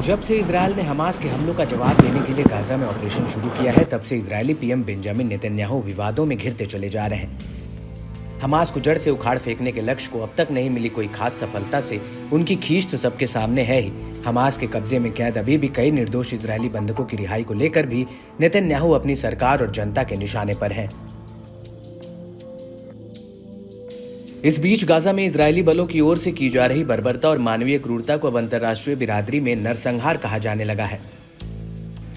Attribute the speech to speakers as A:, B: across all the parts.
A: जब से इजरायल ने हमास के हमलों का जवाब देने के लिए गाजा में ऑपरेशन शुरू किया है, तब से इजरायली पीएम बेंजामिन नेतन्याहू विवादों में घिरते चले जा रहे हैं। हमास को जड़ से उखाड़ फेंकने के लक्ष्य को अब तक नहीं मिली कोई खास सफलता से उनकी खींच तो सबके सामने है ही। हमास के कब्जे में कैद अभी भी कई निर्दोष इजरायली बंधकों की रिहाई को लेकर भी नेतन्याहू अपनी सरकार और जनता के निशाने पर हैं। इस बीच गाजा में इजरायली बलों की ओर से की जा रही बर्बरता और मानवीय क्रूरता को अब अंतर्राष्ट्रीय बिरादरी में नरसंहार कहा जाने लगा है।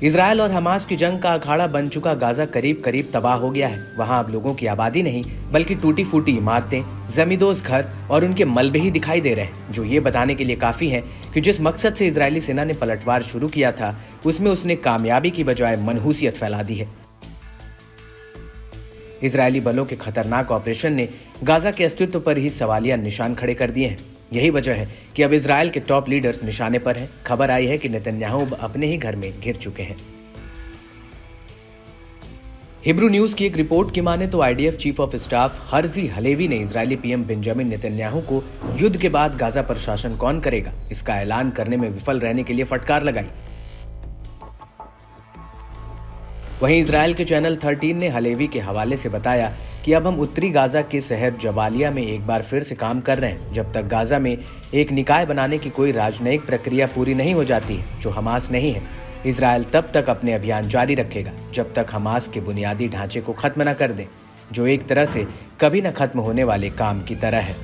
A: इजरायल और हमास की जंग का अखाड़ा बन चुका गाजा करीब करीब तबाह हो गया है। वहां अब लोगों की आबादी नहीं बल्कि टूटी फूटी इमारतें, जमींदोज घर और उनके मलबे ही दिखाई दे रहे हैं, जो ये बताने के लिए काफी है कि जिस मकसद से इजरायली सेना ने पलटवार शुरू किया था उसमें उसने कामयाबी की बजाय मनहूसियत फैला दी है। इजरायली बलों के खतरनाक ऑपरेशन ने गाजा के अस्तित्व पर ही सवालिया निशान खड़े कर दिए हैं। यही वजह है कि अब इजरायल के टॉप लीडर्स निशाने पर हैं। खबर आई है कि नेतन्याहू अपने ही घर में घिर चुके हैं। हिब्रू न्यूज की एक रिपोर्ट की माने तो IDF chief of staff Herzi Halevi ने इजरायली पीएम बेंजामिन नेतन्याहू को युद्ध के बाद गाजा पर शासन कौन करेगा, इसका ऐलान करने में विफल रहने के लिए फटकार लगाई। वहीं इजरायल के चैनल 13 ने हलेवी के हवाले से बताया कि अब हम उत्तरी गाजा के शहर जबालिया में एक बार फिर से काम कर रहे हैं। जब तक गाजा में एक निकाय बनाने की कोई राजनयिक प्रक्रिया पूरी नहीं हो जाती है, जो हमास नहीं है, इजरायल तब तक अपने अभियान जारी रखेगा जब तक हमास के बुनियादी ढांचे को खत्म न कर दें, जो एक तरह से कभी न खत्म होने वाले काम की तरह है।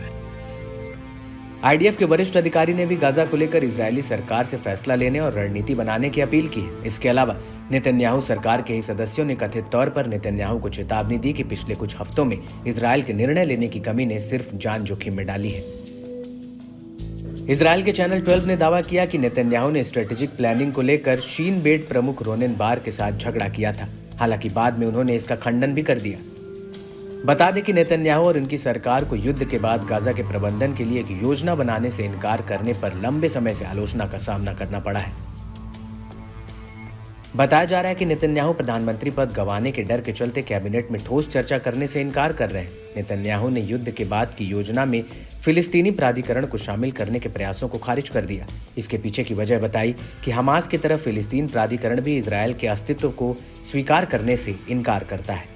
A: आईडीएफ के वरिष्ठ अधिकारी ने भी गाजा को लेकर इजरायली सरकार से फैसला लेने और रणनीति बनाने की अपील की है। इसके अलावा नेतन्याहू सरकार के ही सदस्यों ने कथित तौर पर नेतन्याहू को चेतावनी दी कि पिछले कुछ हफ्तों में इजरायल के निर्णय लेने की कमी ने सिर्फ जान जोखिम में डाली है। इजरायल के चैनल 12 ने दावा किया कि नेतन्याहू ने स्ट्रेटेजिक प्लानिंग को लेकर शीन बेट प्रमुख रोनेन बार के साथ झगड़ा किया था। हालांकि बाद में उन्होंने इसका खंडन भी कर दिया। बता दें कि नेतन्याहू और उनकी सरकार को युद्ध के बाद गाजा के प्रबंधन के लिए एक योजना बनाने से इनकार करने पर लंबे समय से आलोचना का सामना करना पड़ा है। बताया जा रहा है कि नेतन्याहू प्रधानमंत्री पद गंवाने के डर के चलते कैबिनेट में ठोस चर्चा करने से इनकार कर रहे हैं। नेतन्याहू ने युद्ध के बाद की योजना में फिलिस्तीनी प्राधिकरण को शामिल करने के प्रयासों को खारिज कर दिया। इसके पीछे की वजह बताई कि हमास की तरफ फिलिस्तीन प्राधिकरण भी इजरायल के अस्तित्व को स्वीकार करने से इनकार करता है।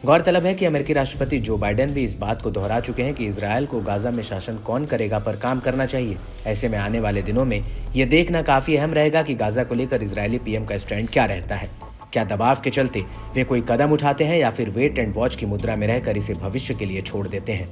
A: गौरतलब है कि अमेरिकी राष्ट्रपति जो बाइडेन भी इस बात को दोहरा चुके हैं कि इजरायल को गाजा में शासन कौन करेगा पर काम करना चाहिए। ऐसे में आने वाले दिनों में यह देखना काफी अहम रहेगा कि गाजा को लेकर इजरायली पीएम का स्टैंड क्या रहता है। क्या दबाव के चलते वे कोई कदम उठाते हैं या फिर वेट एंड वॉच की मुद्रा में रहकर इसे भविष्य के लिए छोड़ देते हैं।